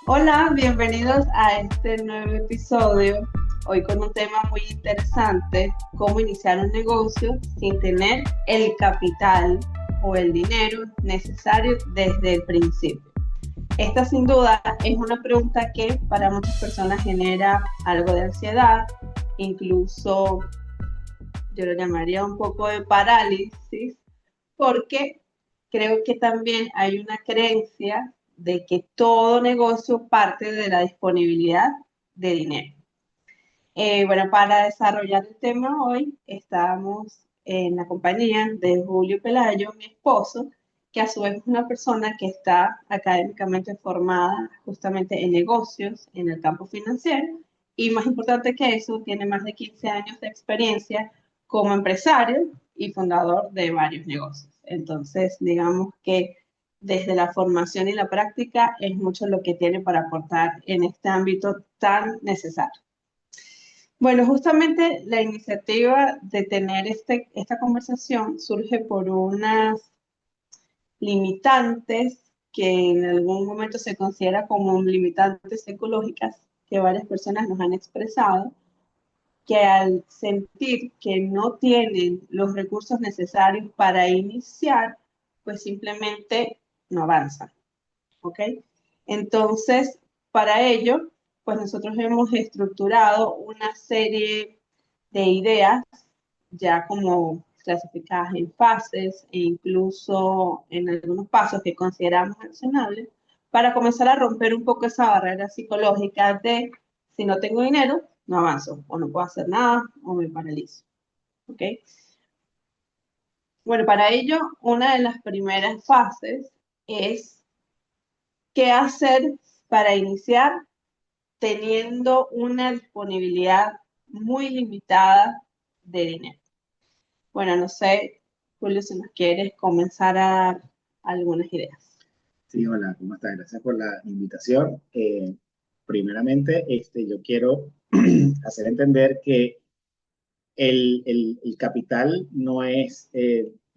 Hola, bienvenidos a este nuevo episodio. Hoy con un tema muy interesante, cómo iniciar un negocio sin tener el capital o el dinero necesario desde el principio. Esta sin duda es una pregunta que para muchas personas genera algo de ansiedad, incluso yo lo llamaría un poco de parálisis, porque creo que también hay una creencia de que todo negocio parte de la disponibilidad de dinero. Bueno, para desarrollar el tema hoy estamos en la compañía de Julio Pelayo, mi esposo, que a su vez es una persona que está académicamente formada justamente en negocios, en el campo financiero, y más importante que eso, tiene más de 15 años de experiencia como empresario y fundador de varios negocios. Entonces, digamos que desde la formación y la práctica es mucho lo que tiene para aportar en este ámbito tan necesario. Bueno, justamente la iniciativa de tener esta conversación surge por unas limitantes que en algún momento se considera como limitantes psicológicas que varias personas nos han expresado, que al sentir que no tienen los recursos necesarios para iniciar, pues simplemente no avanzan, ¿ok? Entonces, para ello, pues nosotros hemos estructurado una serie de ideas ya como clasificadas en fases e incluso en algunos pasos que consideramos accionables para comenzar a romper un poco esa barrera psicológica de si no tengo dinero, no avanzo o no puedo hacer nada o me paralizo. ¿Ok? Bueno, para ello, una de las primeras fases es qué hacer para iniciar teniendo una disponibilidad muy limitada de dinero. Bueno, no sé, Julio, si nos quieres comenzar a dar algunas ideas. Sí, hola, ¿cómo estás? Gracias por la invitación. Primeramente, yo quiero hacer entender que el capital no es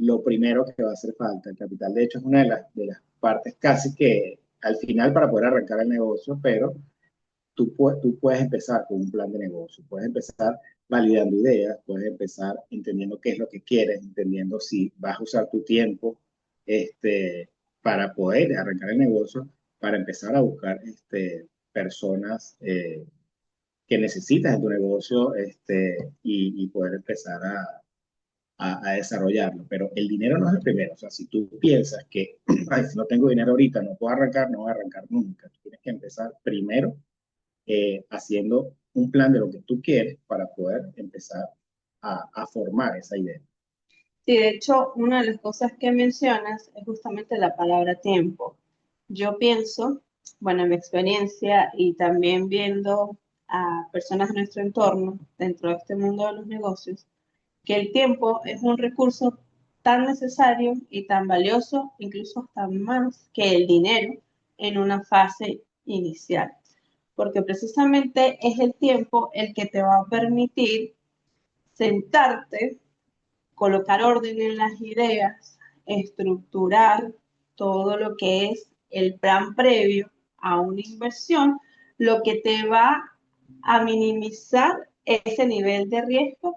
lo primero que va a hacer falta. El capital, de hecho, es una de las partes casi que al final para poder arrancar el negocio, pero tú puedes empezar con un plan de negocio, puedes empezar validando ideas, puedes empezar entendiendo qué es lo que quieres, entendiendo si vas a usar tu tiempo para poder arrancar el negocio, para empezar a buscar personas que necesitas en tu negocio y poder empezar a desarrollarlo. Pero el dinero no es el primero. O sea, si tú piensas que "Ay, si no tengo dinero ahorita, no puedo arrancar, no voy a arrancar nunca. Tú tienes que empezar primero haciendo un plan de lo que tú quieres para poder empezar a formar esa idea. Sí, de hecho, una de las cosas que mencionas es justamente la palabra tiempo. Yo pienso, bueno, en mi experiencia y también viendo a personas de nuestro entorno dentro de este mundo de los negocios, que el tiempo es un recurso tan necesario y tan valioso, incluso hasta más que el dinero en una fase inicial, porque precisamente es el tiempo el que te va a permitir sentarte, colocar orden en las ideas, estructurar todo lo que es el plan previo a una inversión, lo que te va a minimizar ese nivel de riesgo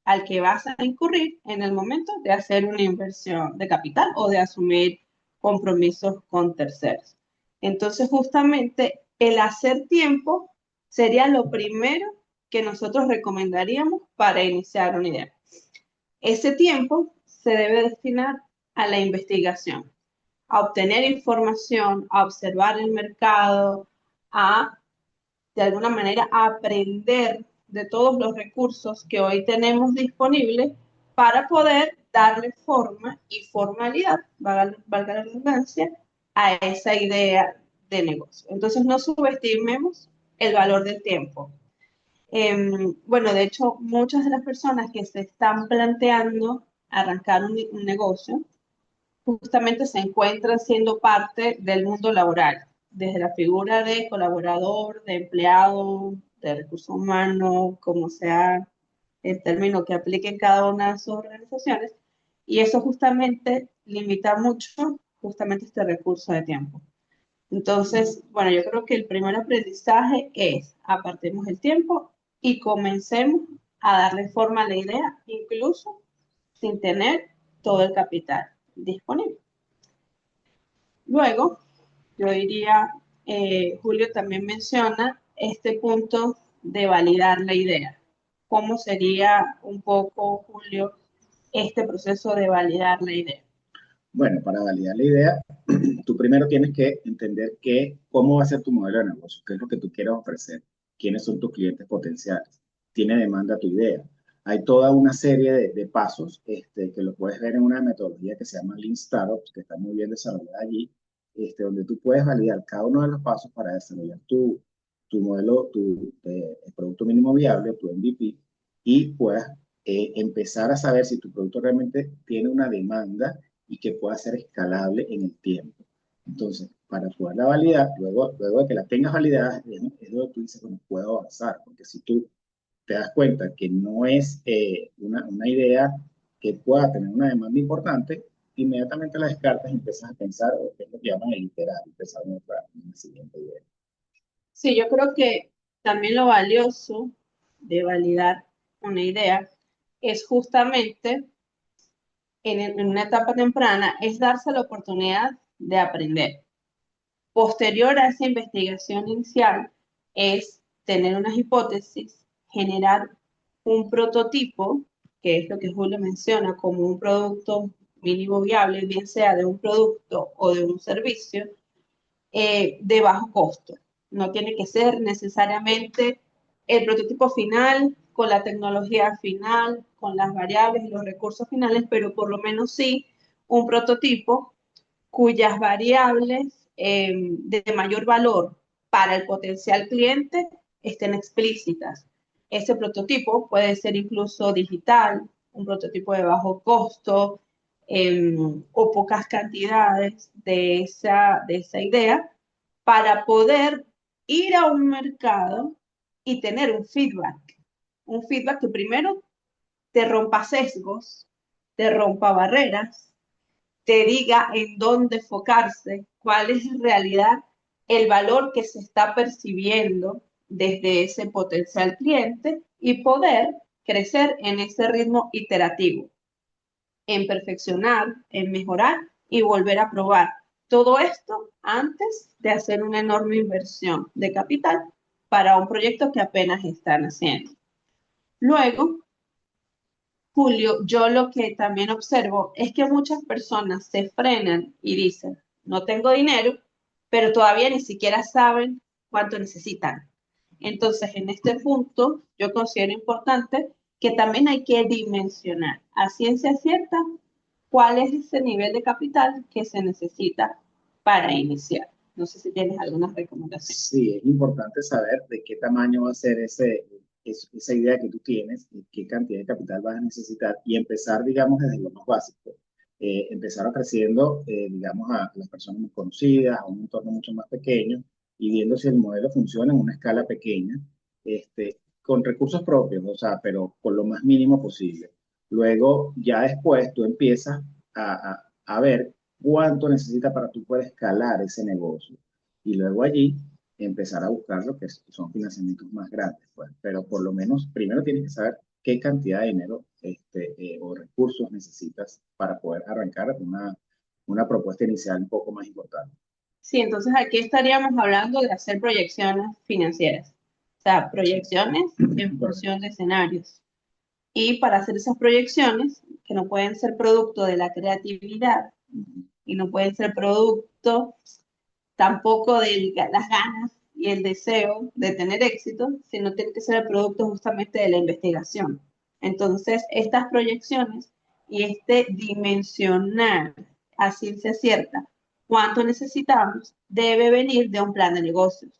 al que vas a incurrir en el momento de hacer una inversión de capital o de asumir compromisos con terceros. Entonces, justamente el hacer tiempo sería lo primero que nosotros recomendaríamos para iniciar una idea. Ese tiempo se debe destinar a la investigación, a obtener información, a observar el mercado, a, de alguna manera, a aprender de todos los recursos que hoy tenemos disponibles para poder darle forma y formalidad, valga la redundancia, a esa idea de negocio. Entonces, no subestimemos el valor del tiempo. Bueno, de hecho, muchas de las personas que se están planteando arrancar un negocio justamente se encuentran siendo parte del mundo laboral, desde la figura de colaborador, de empleado, de recursos humanos, como sea el término que aplique en cada una de sus organizaciones, y eso justamente limita mucho justamente este recurso de tiempo. Entonces, bueno, yo creo que el primer aprendizaje es apartemos el tiempo y comencemos a darle forma a la idea, incluso sin tener todo el capital disponible. Luego, yo diría, Julio también menciona este punto de validar la idea. ¿Cómo sería un poco, Julio, este proceso de validar la idea? Bueno, para validar la idea, tú primero tienes que entender cómo va a ser tu modelo de negocio, qué es lo que tú quieres ofrecer, quiénes son tus clientes potenciales, tiene demanda tu idea. Hay toda una serie de pasos que lo puedes ver en una metodología que se llama Lean Startups, que está muy bien desarrollada allí, donde tú puedes validar cada uno de los pasos para desarrollar tu modelo, el producto mínimo viable, tu MVP, y puedas empezar a saber si tu producto realmente tiene una demanda y que pueda ser escalable en el tiempo. Entonces, para poderla validar, luego de que la tengas validada, es donde tú dices, bueno, puedo avanzar, porque si tú te das cuenta que no es una idea que pueda tener una demanda importante, inmediatamente la descartas y empiezas a pensar, o que es lo que llaman el iterar, empezar en una siguiente idea. Sí, yo creo que también lo valioso de validar una idea es justamente en una etapa temprana, es darse la oportunidad de aprender. Posterior a esa investigación inicial es tener unas hipótesis, generar un prototipo, que es lo que Julio menciona como un producto mínimo viable, bien sea de un producto o de un servicio, de bajo costo. No tiene que ser necesariamente el prototipo final con la tecnología final, con las variables y los recursos finales, pero por lo menos sí un prototipo cuyas variables de mayor valor para el potencial cliente estén explícitas. Ese prototipo puede ser incluso digital, un prototipo de bajo costo o pocas cantidades de esa idea para poder ir a un mercado y tener un feedback que primero te rompa sesgos, te rompa barreras, te diga en dónde enfocarse, cuál es en realidad el valor que se está percibiendo desde ese potencial cliente y poder crecer en ese ritmo iterativo, en perfeccionar, en mejorar y volver a probar. Todo esto antes de hacer una enorme inversión de capital para un proyecto que apenas están haciendo. Luego, Julio, yo lo que también observo es que muchas personas se frenan y dicen, no tengo dinero, pero todavía ni siquiera saben cuánto necesitan. Entonces, en este punto, yo considero importante que también hay que dimensionar a ciencia cierta cuál es ese nivel de capital que se necesita para iniciar. No sé si tienes algunas recomendaciones. Sí, es importante saber de qué tamaño va a ser esa idea que tú tienes, y qué cantidad de capital vas a necesitar y empezar, digamos, desde lo más básico. Empezar ofreciendo, digamos, a las personas más conocidas, a un entorno mucho más pequeño y viendo si el modelo funciona en una escala pequeña, con recursos propios, o sea, pero con lo más mínimo posible. Luego, ya después, tú empiezas a ver cuánto necesita para tú poder escalar ese negocio y luego allí empezar a buscar lo que son financiamientos más grandes, pues. Pero por lo menos primero tienes que saber qué cantidad de dinero o recursos necesitas para poder arrancar una propuesta inicial un poco más importante. Sí, entonces aquí estaríamos hablando de hacer proyecciones financieras, o sea, proyecciones en Correcto. función de escenarios. Y para hacer esas proyecciones, que no pueden ser producto de la creatividad y no pueden ser producto tampoco de las ganas y el deseo de tener éxito, sino tiene que ser el producto justamente de la investigación. Entonces, estas proyecciones y este dimensionar a ciencia cierta cuánto necesitamos debe venir de un plan de negocios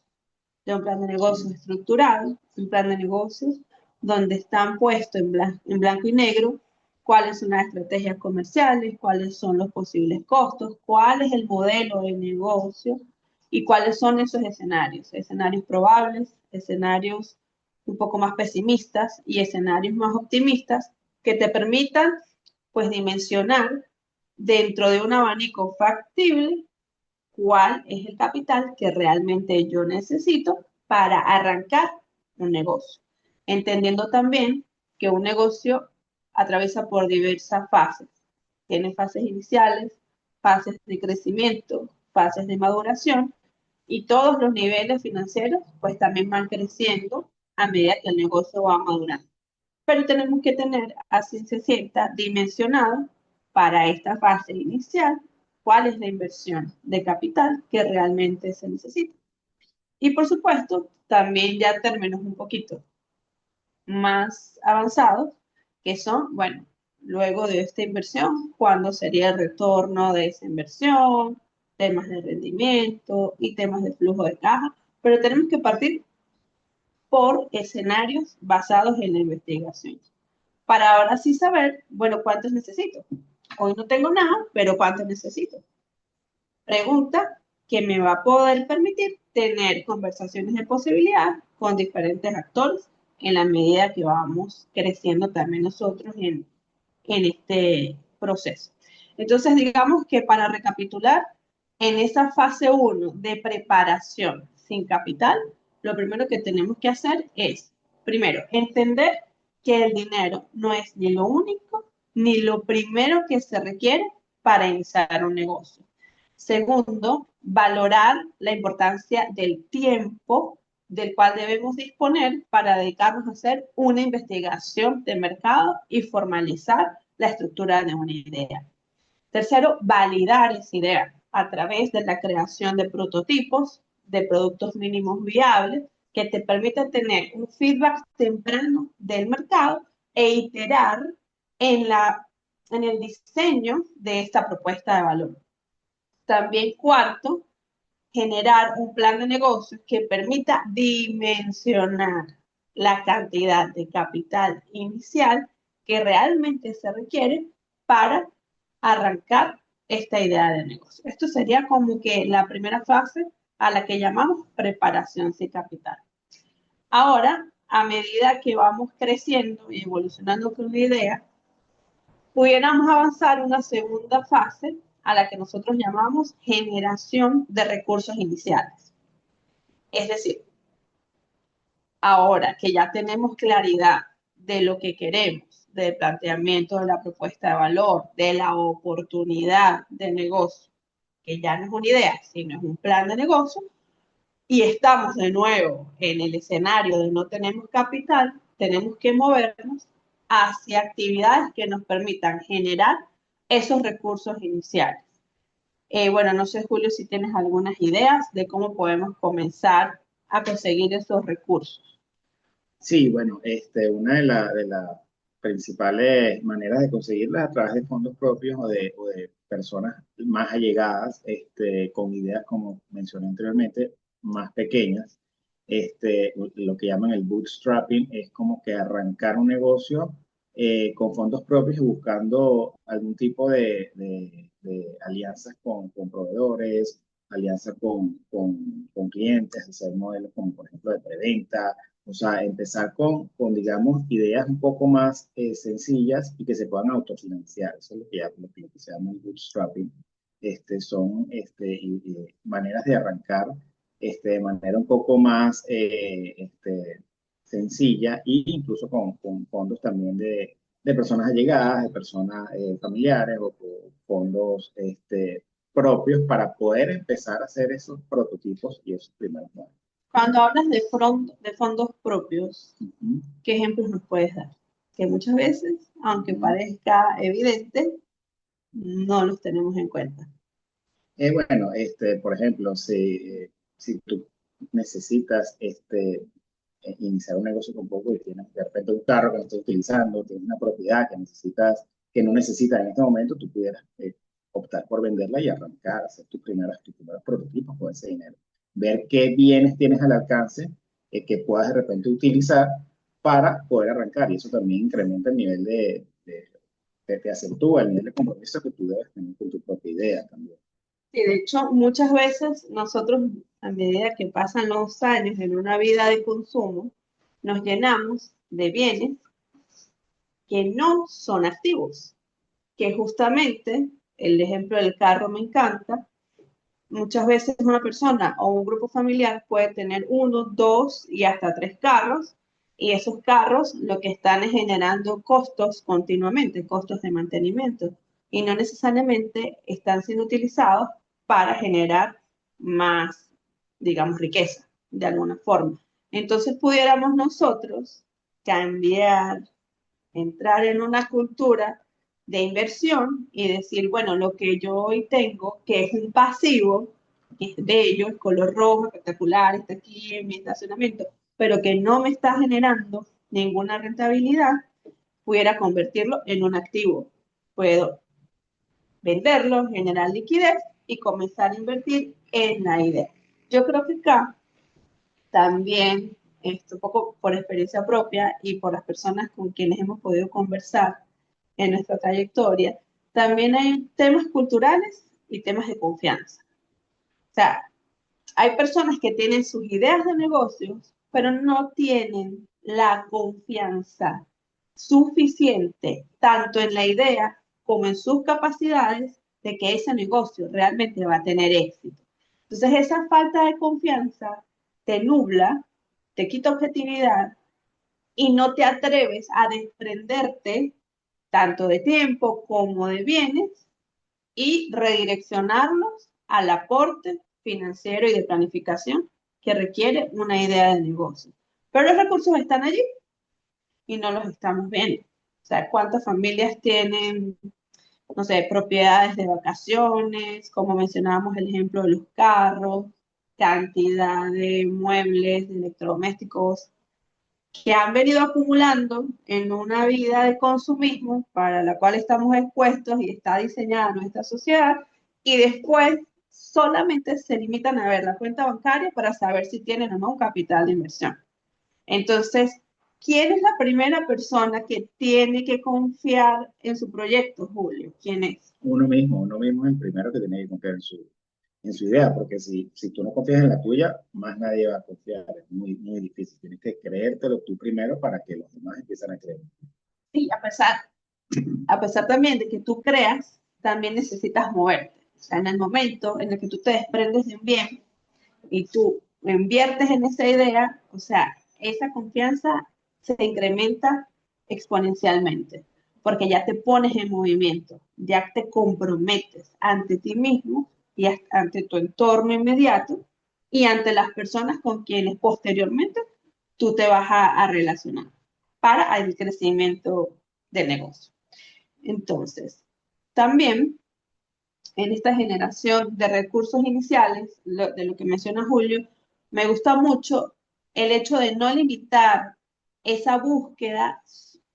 estructurado, un plan de negocios donde están puestos en blanco y negro cuáles son las estrategias comerciales, cuáles son los posibles costos, cuál es el modelo de negocio y cuáles son esos escenarios, escenarios probables, escenarios un poco más pesimistas y escenarios más optimistas que te permitan pues dimensionar dentro de un abanico factible cuál es el capital que realmente yo necesito para arrancar un negocio. Entendiendo también que un negocio atraviesa por diversas fases. Tiene fases iniciales, fases de crecimiento, fases de maduración y todos los niveles financieros pues también van creciendo a medida que el negocio va madurando. Pero tenemos que tener a ciencia cierta dimensionado para esta fase inicial cuál es la inversión de capital que realmente se necesita. Y por supuesto, también ya términos un poquito más avanzados, que son, bueno, luego de esta inversión, cuándo sería el retorno de esa inversión, temas de rendimiento y temas de flujo de caja, pero tenemos que partir por escenarios basados en la investigación. Para ahora sí saber, bueno, cuántos necesito. Hoy no tengo nada, pero cuántos necesito. Pregunta que me va a poder permitir tener conversaciones de posibilidad con diferentes actores en la medida que vamos creciendo también nosotros en este proceso. Entonces, digamos que para recapitular, en esa fase uno de preparación sin capital, lo primero que tenemos que hacer es, primero, entender que el dinero no es ni lo único ni lo primero que se requiere para iniciar un negocio. Segundo, valorar la importancia del tiempo del cual debemos disponer para dedicarnos a hacer una investigación de mercado y formalizar la estructura de una idea. Tercero, validar esa idea a través de la creación de prototipos, de productos mínimos viables, que te permitan tener un feedback temprano del mercado e iterar en el diseño de esta propuesta de valor. También cuarto, generar un plan de negocios que permita dimensionar la cantidad de capital inicial que realmente se requiere para arrancar esta idea de negocio. Esto sería como que la primera fase a la que llamamos preparación sin capital. Ahora, a medida que vamos creciendo y evolucionando con la idea, pudiéramos avanzar a una segunda fase a la que nosotros llamamos generación de recursos iniciales. Es decir, ahora que ya tenemos claridad de lo que queremos, del planteamiento de la propuesta de valor, de la oportunidad de negocio, que ya no es una idea, sino es un plan de negocio, y estamos de nuevo en el escenario de no tenemos capital, tenemos que movernos hacia actividades que nos permitan generar esos recursos iniciales. Bueno, no sé, Julio, si tienes algunas ideas de cómo podemos comenzar a conseguir esos recursos. Sí, bueno, una de las principales maneras de conseguirlas a través de fondos propios o de personas más allegadas, con ideas, como mencioné anteriormente, más pequeñas. Lo que llaman el bootstrapping es como que arrancar un negocio con fondos propios y buscando algún tipo de alianzas con proveedores, alianzas con clientes, hacer modelos como por ejemplo de preventa, o sea, empezar digamos, ideas un poco más sencillas y que se puedan autofinanciar. Eso es lo que se llama el bootstrapping. Son maneras de arrancar de manera un poco más sencilla e incluso con fondos también de personas allegadas, de personas familiares o fondos propios para poder empezar a hacer esos prototipos y esos primeros modelos. Cuando hablas de fondos propios, Ujú. ¿qué ejemplos nos puedes dar? Que muchas veces, aunque Ujú. parezca evidente, no los tenemos en cuenta. Bueno, por ejemplo, si tú necesitas iniciar un negocio con poco y tienes de repente un carro que no estás utilizando, tienes una propiedad que no necesitas en este momento, tú pudieras optar por venderla y arrancar, hacer tus primeros prototipos con ese dinero. Ver qué bienes tienes al alcance que puedas de repente utilizar para poder arrancar. Y eso también incrementa el nivel te acentúa el nivel de compromiso que tú debes tener con tu propia idea también. Y de hecho, muchas veces nosotros, a medida que pasan los años en una vida de consumo, nos llenamos de bienes que no son activos, que justamente el ejemplo del carro me encanta. muchas veces una persona o un grupo familiar puede tener uno, dos y hasta tres carros, y esos carros lo que están es generando costos continuamente, costos de mantenimiento, y no necesariamente están siendo utilizados para generar más, digamos, riqueza, de alguna forma. Entonces pudiéramos nosotros cambiar, entrar en una cultura de inversión y decir, bueno, lo que yo hoy tengo, que es un pasivo, que es bello, es color rojo, espectacular, está aquí en mi estacionamiento, pero que no me está generando ninguna rentabilidad, pudiera convertirlo en un activo. Puedo venderlo, generar liquidez y comenzar a invertir en la idea. Yo creo que acá también, esto un poco por experiencia propia y por las personas con quienes hemos podido conversar en nuestra trayectoria, también hay temas culturales y temas de confianza. O sea, hay personas que tienen sus ideas de negocios, pero no tienen la confianza suficiente, tanto en la idea como en sus capacidades, de que ese negocio realmente va a tener éxito. Entonces, esa falta de confianza te nubla, te quita objetividad y no te atreves a desprenderte tanto de tiempo como de bienes y redireccionarlos al aporte financiero y de planificación que requiere una idea de negocio. Pero los recursos están allí y no los estamos viendo. O sea, ¿cuántas familias tienen, no sé, propiedades de vacaciones? Como mencionábamos el ejemplo de los carros, cantidad de muebles, de electrodomésticos que han venido acumulando en una vida de consumismo para la cual estamos expuestos y está diseñada nuestra sociedad, y después solamente se limitan a ver la cuenta bancaria para saber si tienen o no un capital de inversión. Entonces, ¿quién es la primera persona que tiene que confiar en su proyecto, Julio? ¿Quién es? Uno mismo es el primero que tiene que confiar en su idea, porque si tú no confías en la tuya, más nadie va a confiar. Es muy, muy difícil. Tienes que creértelo tú primero para que los demás empiecen a creer. Sí, a pesar también de que tú creas, también necesitas moverte. O sea, en el momento en el que tú te desprendes de un bien y tú inviertes en esa idea, o sea, esa confianza se incrementa exponencialmente, porque ya te pones en movimiento, ya te comprometes ante ti mismo y ante tu entorno inmediato y ante las personas con quienes posteriormente tú te vas a relacionar para el crecimiento del negocio. Entonces, también en esta generación de recursos iniciales, de lo que menciona Julio, me gusta mucho el hecho de no limitar esa búsqueda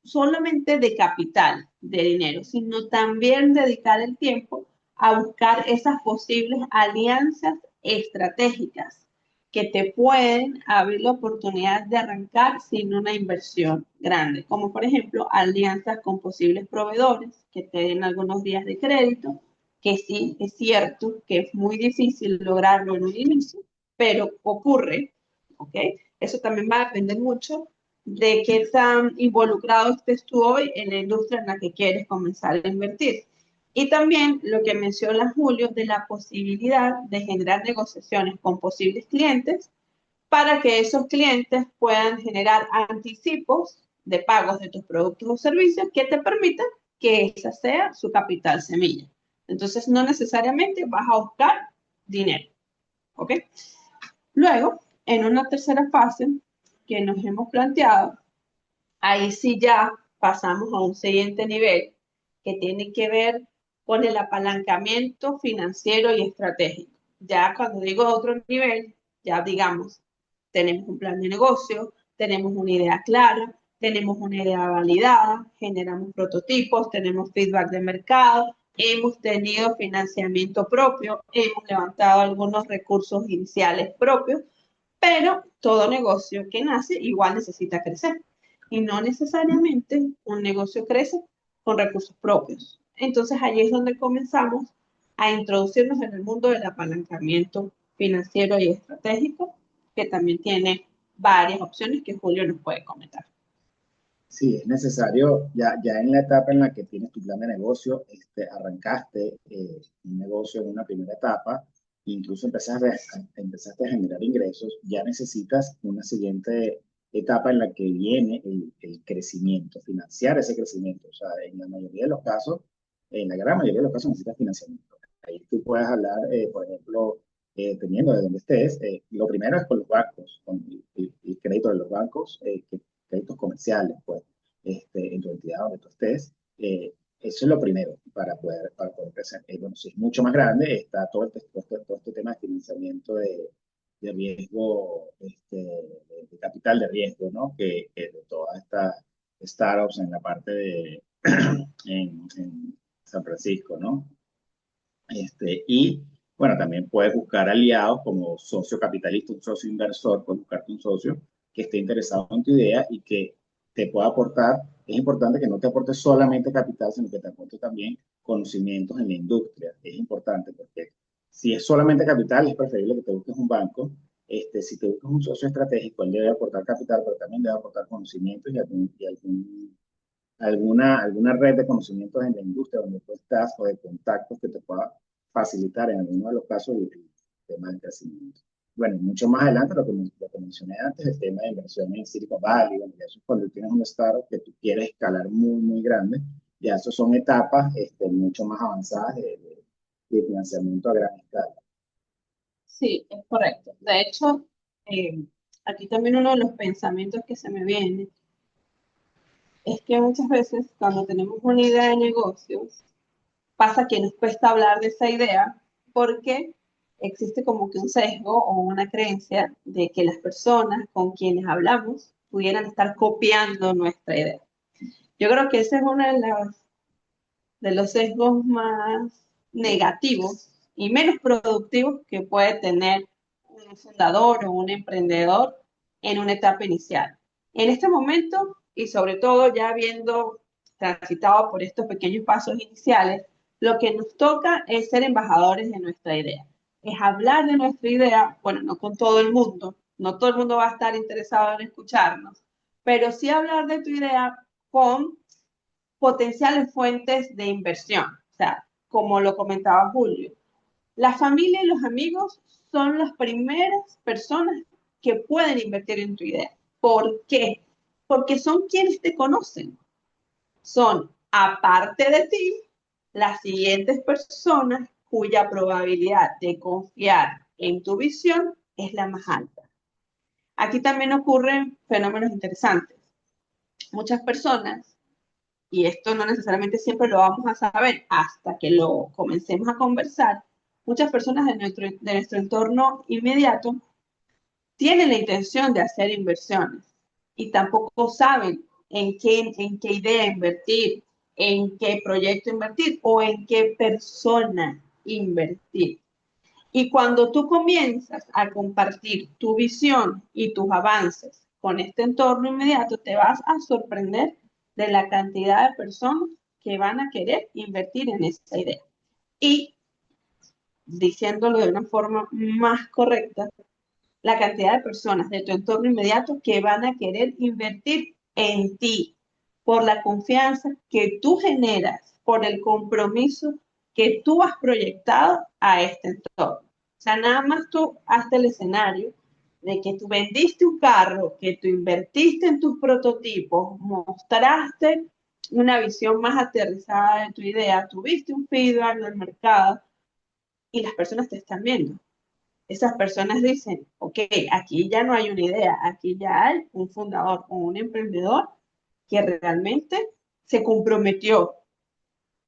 solamente de capital, de dinero, sino también dedicar el tiempo a buscar esas posibles alianzas estratégicas que te pueden abrir la oportunidad de arrancar sin una inversión grande, como por ejemplo alianzas con posibles proveedores que te den algunos días de crédito, que sí es cierto que es muy difícil lograrlo en un inicio, pero ocurre, ¿ok? Eso también va a depender mucho de qué tan involucrado estés tú hoy en la industria en la que quieres comenzar a invertir. Y también lo que menciona Julio de la posibilidad de generar negociaciones con posibles clientes para que esos clientes puedan generar anticipos de pagos de tus productos o servicios que te permitan que esa sea su capital semilla. Entonces, no necesariamente vas a buscar dinero, ¿ok? Luego, en una tercera fase que nos hemos planteado, ahí sí ya pasamos a un siguiente nivel que tiene que ver con el apalancamiento financiero y estratégico. Ya cuando digo otro nivel, ya digamos, tenemos un plan de negocio, tenemos una idea clara, tenemos una idea validada, generamos prototipos, tenemos feedback de mercado, hemos tenido financiamiento propio, hemos levantado algunos recursos iniciales propios, pero todo negocio que nace igual necesita crecer y no necesariamente un negocio crece con recursos propios. Entonces allí es donde comenzamos a introducirnos en el mundo del apalancamiento financiero y estratégico, que también tiene varias opciones que Julio nos puede comentar. Sí, es necesario, ya en la etapa en la que tienes tu plan de negocio, arrancaste un negocio en una primera etapa, incluso empezaste a generar ingresos, ya necesitas una siguiente etapa en la que viene el crecimiento, financiar ese crecimiento. O sea, en la mayoría de los casos, en la gran mayoría de los casos necesitas financiamiento. Ahí tú puedes hablar, por ejemplo, dependiendo de dónde estés, lo primero es con los bancos, con el crédito de los bancos, créditos comerciales, pues, en tu entidad donde tú estés. Eso es lo primero para poder crecer. Bueno, si es mucho más grande, está todo este tema de financiamiento de riesgo, de capital de riesgo, ¿no? Que de todas estas startups en la parte de en San Francisco, ¿no? Y bueno, también puedes buscar aliados como socio capitalista, un socio inversor, puedes buscarte un socio que esté interesado en tu idea y que te pueda aportar. Es importante que no te aporte solamente capital, sino que te aporte también conocimientos en la industria. Es importante porque si es solamente capital, es preferible que te busques un banco. Si te buscas un socio estratégico, él debe aportar capital, pero también debe aportar conocimientos alguna red de conocimientos en la industria donde tú estás o de contactos que te pueda facilitar en alguno de los casos el tema del crecimiento. Bueno, mucho más adelante, lo que mencioné antes, el tema de inversión en Silicon Valley, bueno, ya eso es cuando tienes un startup que tú quieres escalar muy, muy grande, ya eso son etapas mucho más avanzadas de financiamiento a gran escala. Sí, es correcto. De hecho, eh, aquí también uno de los pensamientos que se me viene es que muchas veces cuando tenemos una idea de negocios, pasa que nos cuesta hablar de esa idea porque existe como que un sesgo o una creencia de que las personas con quienes hablamos pudieran estar copiando nuestra idea. Yo creo que ese es uno de los sesgos más negativos y menos productivos que puede tener un fundador o un emprendedor en una etapa inicial. En este momento, y sobre todo ya habiendo transitado por estos pequeños pasos iniciales, lo que nos toca es ser embajadores de nuestra idea. Es hablar de nuestra idea, bueno, no con todo el mundo, no todo el mundo va a estar interesado en escucharnos, pero sí hablar de tu idea con potenciales fuentes de inversión. O sea, como lo comentaba Julio, la familia y los amigos son las primeras personas que pueden invertir en tu idea. ¿Por qué? Porque son quienes te conocen. Son, aparte de ti, las siguientes personas cuya probabilidad de confiar en tu visión es la más alta. Aquí también ocurren fenómenos interesantes. Muchas personas, y esto no necesariamente siempre lo vamos a saber hasta que lo comencemos a conversar, muchas personas de nuestro entorno inmediato tienen la intención de hacer inversiones y tampoco saben en qué idea invertir, en qué proyecto invertir o en qué persona invertir. Y cuando tú comienzas a compartir tu visión y tus avances con este entorno inmediato, te vas a sorprender de la cantidad de personas que van a querer invertir en esa idea. Y diciéndolo de una forma más correcta, la cantidad de personas de tu entorno inmediato que van a querer invertir en ti por la confianza que tú generas, por el compromiso que tú has proyectado a este entorno. O sea, nada más tú hazte el escenario de que tú vendiste un carro, que tú invertiste en tus prototipos, mostraste una visión más aterrizada de tu idea, tuviste un feedback del mercado y las personas te están viendo. Esas personas dicen, ok, aquí ya no hay una idea, aquí ya hay un fundador o un emprendedor que realmente se comprometió.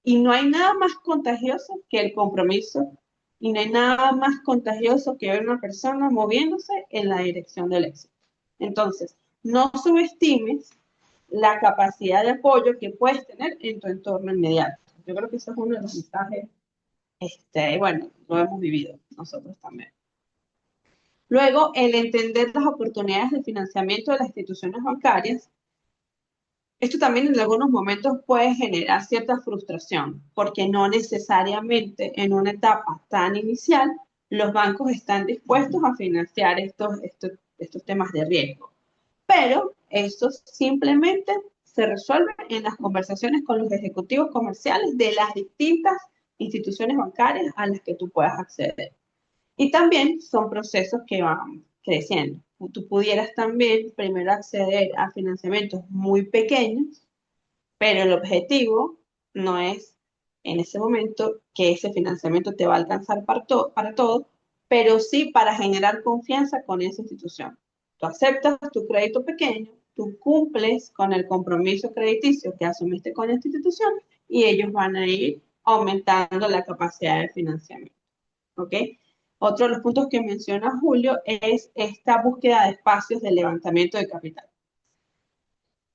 Y no hay nada más contagioso que el compromiso y no hay nada más contagioso que ver una persona moviéndose en la dirección del éxito. Entonces, no subestimes la capacidad de apoyo que puedes tener en tu entorno inmediato. Yo creo que eso es uno de los mensajes, bueno, lo hemos vivido nosotros también. Luego, el entender las oportunidades de financiamiento de las instituciones bancarias. Esto también en algunos momentos puede generar cierta frustración, porque no necesariamente en una etapa tan inicial los bancos están dispuestos a financiar estos temas de riesgo. Pero eso simplemente se resuelve en las conversaciones con los ejecutivos comerciales de las distintas instituciones bancarias a las que tú puedas acceder. Y también son procesos que van creciendo. Tú pudieras también primero acceder a financiamientos muy pequeños, pero el objetivo no es en ese momento que ese financiamiento te va a alcanzar para todo, pero sí para generar confianza con esa institución. Tú aceptas tu crédito pequeño, tú cumples con el compromiso crediticio que asumiste con esta institución y ellos van a ir aumentando la capacidad de financiamiento. ¿Ok? Otro de los puntos que menciona Julio es esta búsqueda de espacios de levantamiento de capital.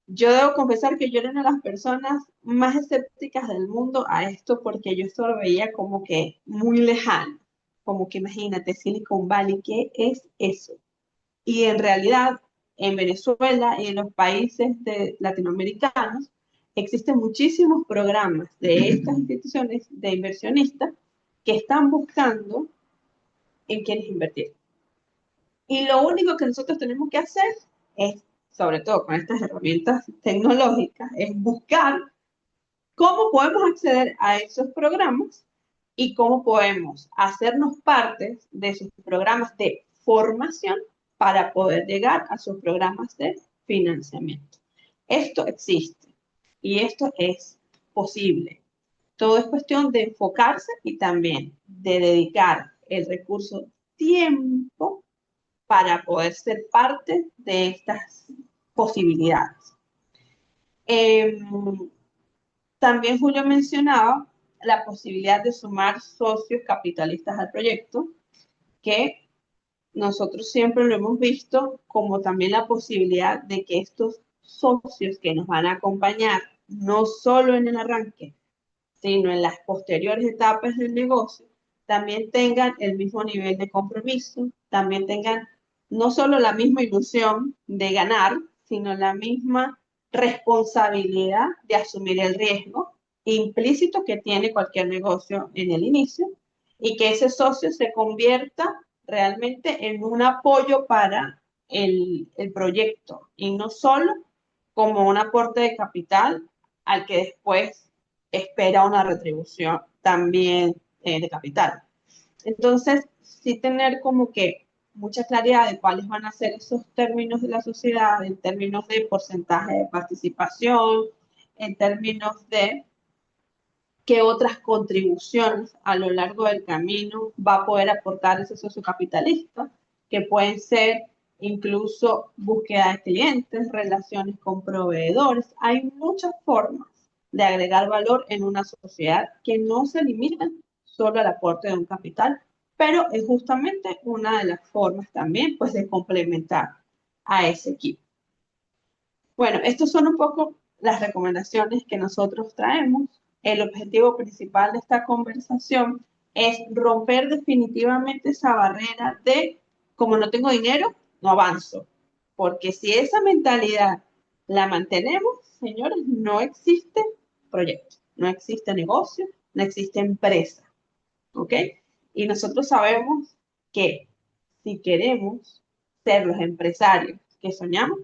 Yo debo confesar que yo era una de las personas más escépticas del mundo a esto porque yo esto lo veía como que muy lejano, como que imagínate Silicon Valley, ¿qué es eso? Y en realidad en Venezuela y en los países latinoamericanos existen muchísimos programas de estas instituciones de inversionistas que están buscando en quienes invertir. Y lo único que nosotros tenemos que hacer es, sobre todo con estas herramientas tecnológicas, es buscar cómo podemos acceder a esos programas y cómo podemos hacernos parte de sus programas de formación para poder llegar a sus programas de financiamiento. Esto existe y esto es posible. Todo es cuestión de enfocarse y también de dedicar el recurso tiempo para poder ser parte de estas posibilidades. Eh, También Julio mencionaba la posibilidad de sumar socios capitalistas al proyecto, que nosotros siempre lo hemos visto como también la posibilidad de que estos socios que nos van a acompañar no solo en el arranque, sino en las posteriores etapas del negocio, también tengan el mismo nivel de compromiso, también tengan no solo la misma ilusión de ganar, sino la misma responsabilidad de asumir el riesgo implícito que tiene cualquier negocio en el inicio y que ese socio se convierta realmente en un apoyo para el proyecto y no solo como un aporte de capital al que después espera una retribución también de capital. Entonces, sí tener como que mucha claridad de cuáles van a ser esos términos de la sociedad, en términos de porcentaje de participación, en términos de qué otras contribuciones a lo largo del camino va a poder aportar ese socio capitalista, que pueden ser incluso búsqueda de clientes, relaciones con proveedores. Hay muchas formas de agregar valor en una sociedad que no se limitan solo al aporte de un capital, pero es justamente una de las formas también pues, de complementar a ese equipo. Bueno, estos son un poco las recomendaciones que nosotros traemos. El objetivo principal de esta conversación es romper definitivamente esa barrera de, como no tengo dinero, no avanzo. Porque si esa mentalidad la mantenemos, señores, no existe proyecto, no existe negocio, no existe empresa. ¿Ok? Y nosotros sabemos que si queremos ser los empresarios que soñamos,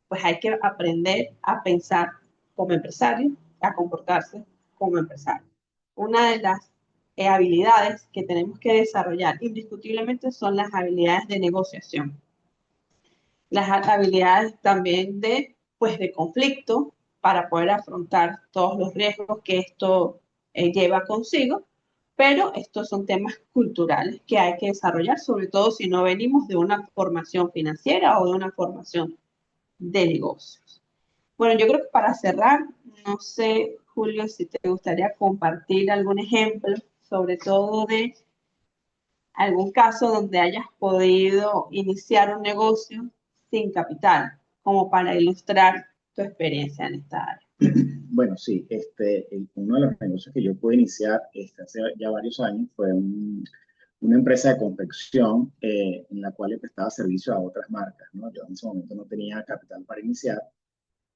pues hay que aprender a pensar como empresario, a comportarse como empresario. Una de las habilidades que tenemos que desarrollar indiscutiblemente son las habilidades de negociación, las habilidades también de, pues, de conflicto para poder afrontar todos los riesgos que esto lleva consigo, pero estos son temas culturales que hay que desarrollar, sobre todo si no venimos de una formación financiera o de una formación de negocios. Bueno, yo creo que para cerrar, no sé, Julio, si te gustaría compartir algún ejemplo, sobre todo de algún caso donde hayas podido iniciar un negocio sin capital, como para ilustrar tu experiencia en esta área. Bueno, sí, uno de los negocios que yo pude iniciar hace ya varios años fue una empresa de confección en la cual le prestaba servicio a otras marcas, ¿no? Yo en ese momento no tenía capital para iniciar,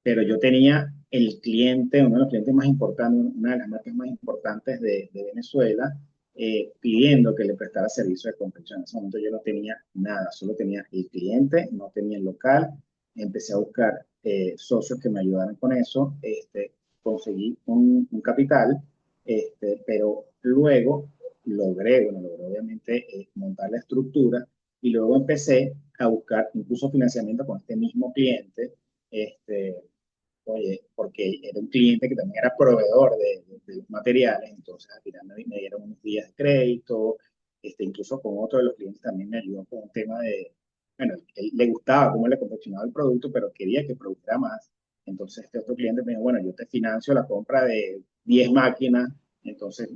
pero yo tenía el cliente, uno de los clientes más importantes, una de las marcas más importantes de Venezuela, pidiendo que le prestara servicio de confección. En ese momento yo no tenía nada, solo tenía el cliente, no tenía el local. Empecé a buscar socios que me ayudaran con eso. Conseguí un capital, pero luego logré obviamente montar la estructura y luego empecé a buscar incluso financiamiento con este mismo cliente, este, oye, porque era un cliente que también era proveedor de los materiales, entonces al final me dieron unos días de crédito, incluso con otro de los clientes también me ayudó con un tema de, bueno, él le gustaba cómo le confeccionaba el producto, pero quería que produjera más. Entonces este otro cliente me dijo, bueno, yo te financio la compra de 10 máquinas, entonces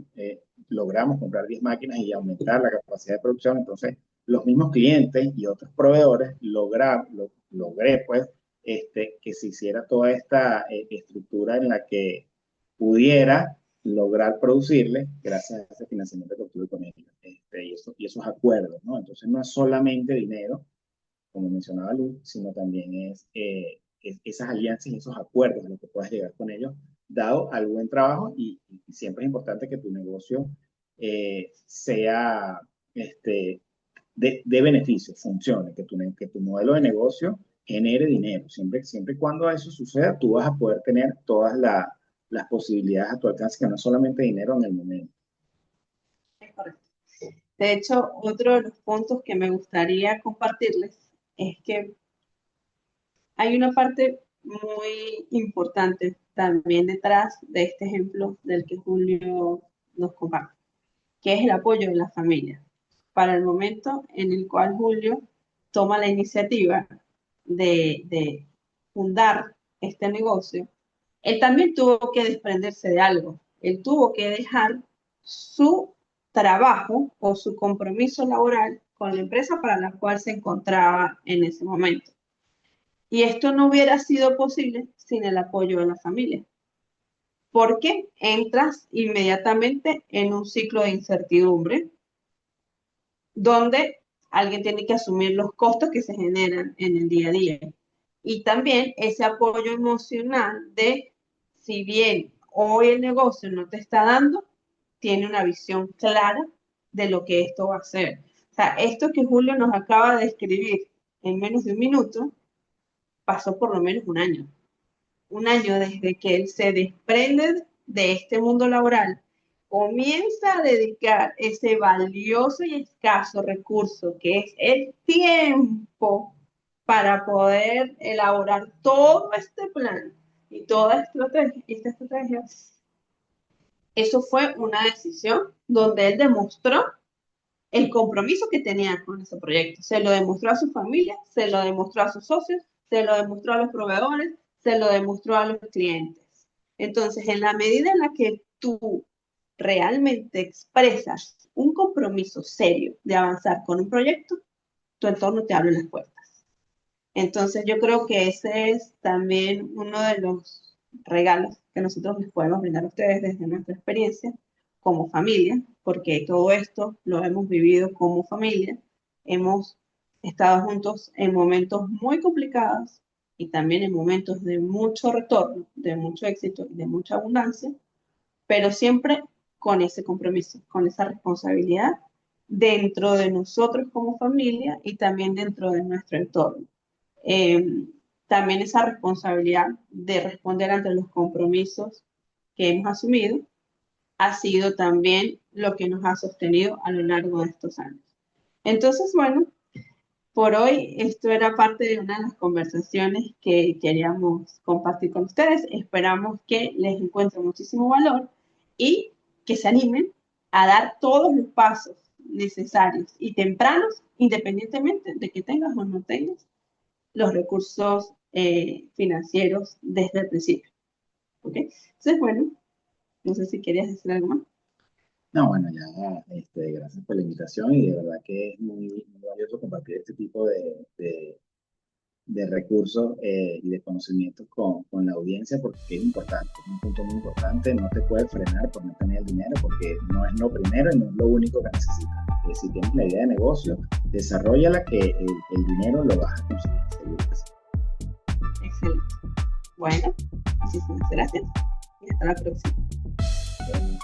logramos comprar 10 máquinas y aumentar la capacidad de producción. Entonces los mismos clientes y otros proveedores logré pues que se hiciera toda esta estructura en la que pudiera lograr producirle gracias a ese financiamiento que obtuve con ellos, y esos acuerdos, ¿no? Entonces no es solamente dinero, como mencionaba Luz, sino también es esas alianzas y esos acuerdos a los que puedas llegar con ellos, dado al buen trabajo, y siempre es importante que tu negocio sea de beneficio, funcione, que tu modelo de negocio genere dinero. Siempre y cuando eso suceda, tú vas a poder tener todas las posibilidades a tu alcance, que no es solamente dinero en el momento. Es correcto. De hecho, otro de los puntos que me gustaría compartirles es que hay una parte muy importante también detrás de este ejemplo del que Julio nos comparte, que es el apoyo de la familia. Para el momento en el cual Julio toma la iniciativa de fundar este negocio, él también tuvo que desprenderse de algo. Él tuvo que dejar su trabajo o su compromiso laboral con la empresa para la cual se encontraba en ese momento. Y esto no hubiera sido posible sin el apoyo de la familia, porque entras inmediatamente en un ciclo de incertidumbre donde alguien tiene que asumir los costos que se generan en el día a día. Y también ese apoyo emocional de, si bien hoy el negocio no te está dando, tiene una visión clara de lo que esto va a ser. O sea, esto que Julio nos acaba de escribir en menos de un minuto, pasó por lo menos un año. Un año desde que él se desprende de este mundo laboral, comienza a dedicar ese valioso y escaso recurso que es el tiempo para poder elaborar todo este plan y toda esta estrategia. Eso fue una decisión donde él demostró el compromiso que tenía con ese proyecto. Se lo demostró a su familia, se lo demostró a sus socios, se lo demostró a los proveedores, se lo demostró a los clientes. Entonces, en la medida en la que tú realmente expresas un compromiso serio de avanzar con un proyecto, tu entorno te abre las puertas. Entonces, yo creo que ese es también uno de los regalos que nosotros les podemos brindar a ustedes desde nuestra experiencia como familia, porque todo esto lo hemos vivido como familia, hemos estado juntos en momentos muy complicados y también en momentos de mucho retorno, de mucho éxito y de mucha abundancia, pero siempre con ese compromiso, con esa responsabilidad dentro de nosotros como familia y también dentro de nuestro entorno. También esa responsabilidad de responder ante los compromisos que hemos asumido ha sido también lo que nos ha sostenido a lo largo de estos años. Entonces, bueno, por hoy esto era parte de una de las conversaciones que queríamos compartir con ustedes. Esperamos que les encuentre muchísimo valor y que se animen a dar todos los pasos necesarios y tempranos, independientemente de que tengas o no tengas los recursos financieros desde el principio. ¿Ok? Entonces, bueno, no sé si querías decir algo más. No, bueno, ya, gracias por la invitación y de verdad que es muy valioso compartir este tipo de recursos y de conocimientos con la audiencia porque es importante, es un punto muy importante, no te puedes frenar por no tener el dinero porque no es lo primero y no es lo único que necesitas. Si tienes la idea de negocio, desarrollala que el dinero lo vas a conseguir, seguro que sí. Excelente. Bueno, muchísimas gracias y hasta la próxima. Bueno.